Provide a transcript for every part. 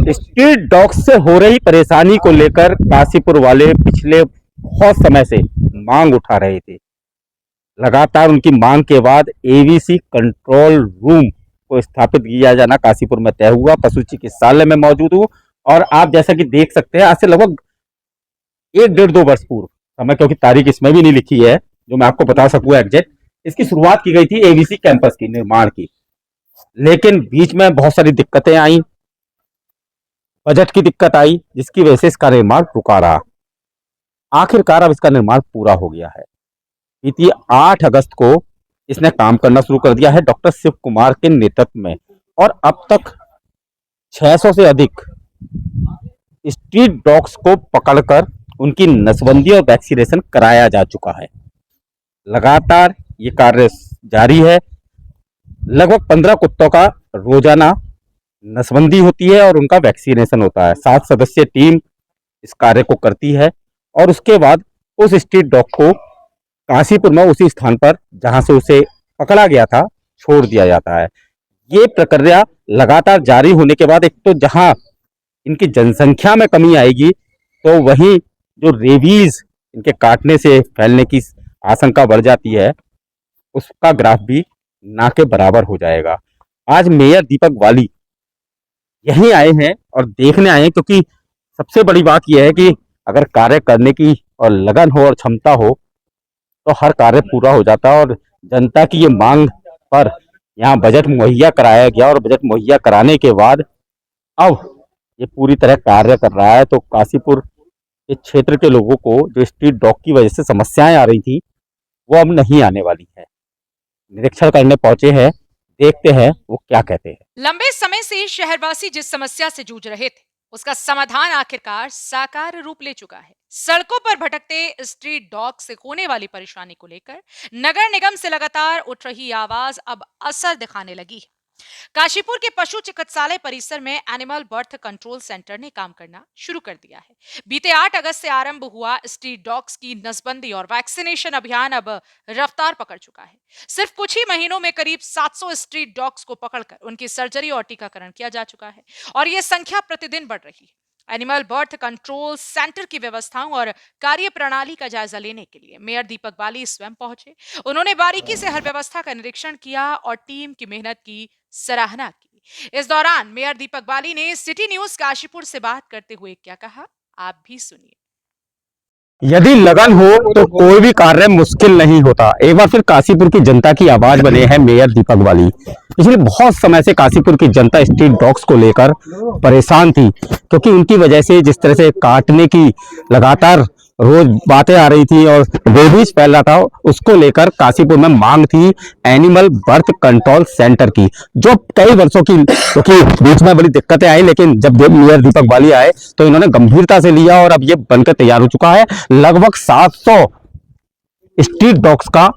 Street dogs से हो रही परेशानी को लेकर काशीपुर वाले पिछले बहुत समय से मांग उठा रहे थे। लगातार उनकी मांग के बाद एबीसी कंट्रोल रूम को स्थापित किया जाना काशीपुर में तय हुआ। पशु चिकित्सालय में मौजूद हूँ और आप जैसा कि देख सकते हैं, आज से लगभग 1-1.5-2 वर्ष पूर्व समय, क्योंकि तारीख इसमें भी नहीं लिखी है जो मैं आपको बता सकूँ एग्जैक्ट, इसकी शुरुआत की गई थी एबीसी कैंपस की निर्माण की। लेकिन बीच में बहुत सारी दिक्कतें आई, बजट की दिक्कत आई, जिसकी वजह से इसका निर्माण रुका रहा। आखिरकार अब इसका निर्माण पूरा हो गया है। बीती 8 अगस्त को इसने काम करना शुरू कर दिया है डॉक्टर शिव कुमार के नेतृत्व में, और अब तक 600 से अधिक स्ट्रीट डॉग्स को पकड़कर उनकी नसबंदी और वैक्सीनेशन कराया जा चुका है। लगातार ये कार्य जारी है। लगभग 15 कुत्तों का रोजाना नसबंदी होती है और उनका वैक्सीनेशन होता है। 7 सदस्यीय टीम इस कार्य को करती है और उसके बाद उस स्ट्रीट डॉग को काशीपुर में उसी स्थान पर जहां से उसे पकड़ा गया था छोड़ दिया जाता है। ये प्रक्रिया लगातार जारी होने के बाद एक तो जहां इनकी जनसंख्या में कमी आएगी, तो वहीं जो रेबीज इनके काटने से फैलने की आशंका बढ़ जाती है, उसका ग्राफ भी ना के बराबर हो जाएगा। आज मेयर दीपक बाली यहीं आए हैं और देखने आए हैं, क्योंकि सबसे बड़ी बात यह है कि अगर कार्य करने की और लगन हो और क्षमता हो तो हर कार्य पूरा हो जाता है। और जनता की ये मांग पर यहाँ बजट मुहैया कराया गया और बजट मुहैया कराने के बाद अब ये पूरी तरह कार्य कर रहा है। तो काशीपुर के क्षेत्र के लोगों को जो स्ट्रीट डॉग की वजह से समस्याएं आ रही थी, वो अब नहीं आने वाली है। निरीक्षण करने पहुंचे हैं, देखते हैं वो क्या कहते हैं। लंबे समय से शहरवासी जिस समस्या से जूझ रहे थे, उसका समाधान आखिरकार साकार रूप ले चुका है। सड़कों पर भटकते स्ट्रीट डॉग से होने वाली परेशानी को लेकर नगर निगम से लगातार उठ रही आवाज अब असर दिखाने लगी है। काशीपुर के पशु चिकित्सालय परिसर में एनिमल बर्थ कंट्रोल सेंटर ने काम करना शुरू कर दिया है। बीते 8 अगस्त से आरंभ हुआ स्ट्रीट डॉग्स की नसबंदी और वैक्सीनेशन अभियान अब रफ्तार पकड़ चुका है। सिर्फ कुछ ही महीनों में करीब 700 स्ट्रीट डॉग्स को पकड़कर उनकी सर्जरी और टीकाकरण किया जा चुका है और यह संख्या प्रतिदिन बढ़ रही है। एनिमल बर्थ कंट्रोल सेंटर की व्यवस्थाओं और कार्य प्रणाली का जायजा लेने के लिए मेयर दीपक बाली स्वयं पहुंचे। उन्होंने बारीकी से हर व्यवस्था का निरीक्षण किया और टीम की मेहनत की सराहना की। इस दौरान मेयर दीपक बाली ने सिटी न्यूज काशीपुर से बात करते हुए क्या कहा, आप भी सुनिए। यदि लगन हो तो कोई भी कार्य मुश्किल नहीं होता। एक बार फिर काशीपुर की जनता की आवाज बने हैं मेयर दीपक बाली। पिछले बहुत समय से काशीपुर की जनता स्ट्रीट डॉग्स को लेकर परेशान थी, क्योंकि उनकी वजह से जिस तरह से काटने की लगातार रोज बातें आ रही थी और रेबीज फैल रहा था, उसको लेकर काशीपुर में मांग थी एनिमल बर्थ कंट्रोल सेंटर की, जो कई वर्षों की, क्योंकि बीच में बड़ी दिक्कतें आई, लेकिन जब मेयर दीपक बाली आए तो इन्होंने गंभीरता से लिया और अब ये बनकर तैयार हो चुका है। लगभग 700 स्ट्रीट डॉग्स का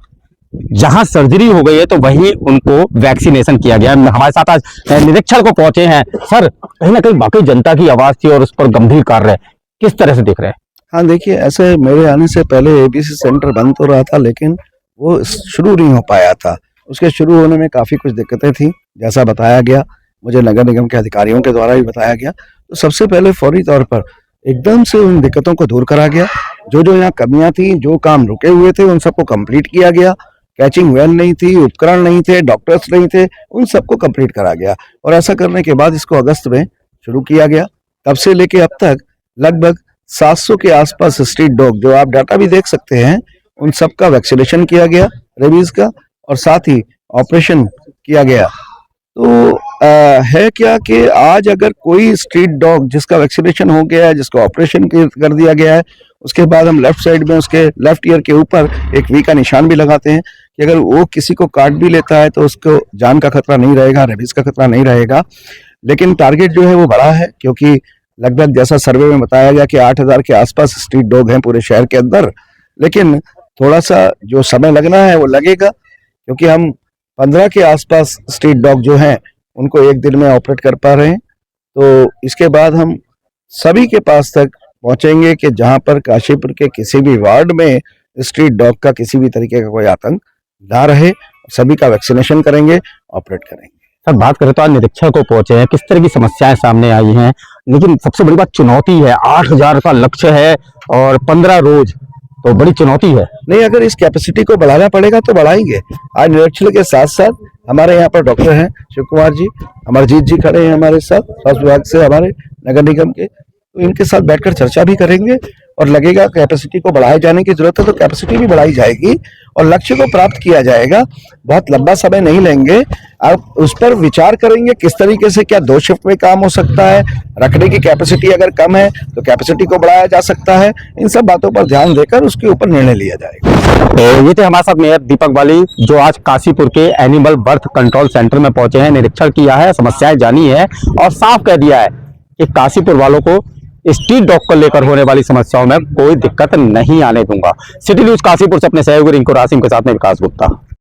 जहां सर्जरी हो गई है तो वहीं उनको वैक्सीनेशन किया गया है। हमारे साथ आज निरीक्षण को पहुंचे हैं। सर, कहीं ना कहीं वाकई जनता की आवाज थी और उस पर गंभीर कार्य किस तरह से देख रहे हैं? हाँ, देखिए, ऐसे मेरे आने से पहले एबीसी सेंटर बंद तो रहा था, लेकिन वो शुरू नहीं हो पाया था। उसके शुरू होने में काफ़ी कुछ दिक्कतें थी, जैसा बताया गया मुझे नगर निगम के अधिकारियों के द्वारा भी बताया गया। तो सबसे पहले फौरी तौर पर एकदम से उन दिक्कतों को दूर करा गया। जो यहाँ कमियां थी, जो काम रुके हुए थे, उन सबको कंप्लीट किया गया। कैचिंग वैन नहीं थी, उपकरण नहीं थे, डॉक्टर्स नहीं थे, उन सबको कंप्लीट करा गया। और ऐसा करने के बाद इसको अगस्त में शुरू किया गया। तब से लेके अब तक लगभग 700 के आसपास स्ट्रीट डॉग, जो आप डाटा भी देख सकते हैं, उन सब का वैक्सीनेशन किया गया रेबीज का, और साथ ही ऑपरेशन किया गया। तो है क्या कि आज अगर कोई स्ट्रीट डॉग जिसका वैक्सीनेशन हो गया है, जिसका ऑपरेशन कर दिया गया है, उसके बाद हम लेफ्ट साइड में उसके लेफ्ट ईयर के ऊपर एक वी का निशान भी लगाते हैं कि अगर वो किसी को काट भी लेता है तो उसको जान का खतरा नहीं रहेगा, रेबीज का खतरा नहीं रहेगा। लेकिन टारगेट जो है वो बड़ा है, क्योंकि लगभग जैसा सर्वे में बताया गया कि 8000 के आसपास स्ट्रीट डॉग हैं पूरे शहर के अंदर। लेकिन थोड़ा सा जो समय लगना है वो लगेगा, क्योंकि हम 15 के आसपास स्ट्रीट डॉग जो हैं उनको एक दिन में ऑपरेट कर पा रहे हैं। तो इसके बाद हम सभी के पास तक पहुंचेंगे कि जहां पर काशीपुर के किसी भी वार्ड में स्ट्रीट डॉग का किसी भी तरीके का कोई आतंक ना रहे, सभी का वैक्सीनेशन करेंगे, ऑपरेट करेंगे। सर, बात करें तो आज निरीक्षण को पहुंचे हैं, किस तरह की समस्याएं सामने आई हैं? लेकिन सबसे बड़ी बात चुनौती है, 8,000 का लक्ष्य है और 15 रोज, तो बड़ी चुनौती है। नहीं, अगर इस कैपेसिटी को बढ़ाना पड़ेगा तो बढ़ाएंगे। आज निरीक्षण के साथ साथ हमारे यहाँ पर डॉक्टर हैं शिव कुमार जी, अमरजीत जी खड़े हैं हमारे साथ, स्वास्थ्य विभाग से हमारे नगर निगम के, तो इनके साथ बैठकर चर्चा भी करेंगे और लगेगा कैपेसिटी को बढ़ाए जाने की जरूरत है तो कैपेसिटी भी बढ़ाई जाएगी और लक्ष्य को प्राप्त किया जाएगा। बहुत लंबा समय नहीं लेंगे, आप उस पर विचार करेंगे किस तरीके से, क्या 2 शिफ्ट में काम हो सकता है, रखने की कैपेसिटी अगर कम है तो कैपेसिटी को बढ़ाया जा सकता है। इन सब बातों पर ध्यान देकर उसके ऊपर निर्णय लिया जाएगा। तो ये थे हमारे साथ मेयर दीपक बाली, जो आज काशीपुर के एनिमल बर्थ कंट्रोल सेंटर में पहुंचे हैं, निरीक्षण किया है, समस्याएं जानी है और साफ कह दिया है कि काशीपुर वालों को स्ट्रीट डॉग को लेकर होने वाली समस्याओं में कोई दिक्कत नहीं आने दूंगा। सिटी न्यूज काशीपुर से अपने सहयोगी रिंकू रासिम के साथ में विकास गुप्ता।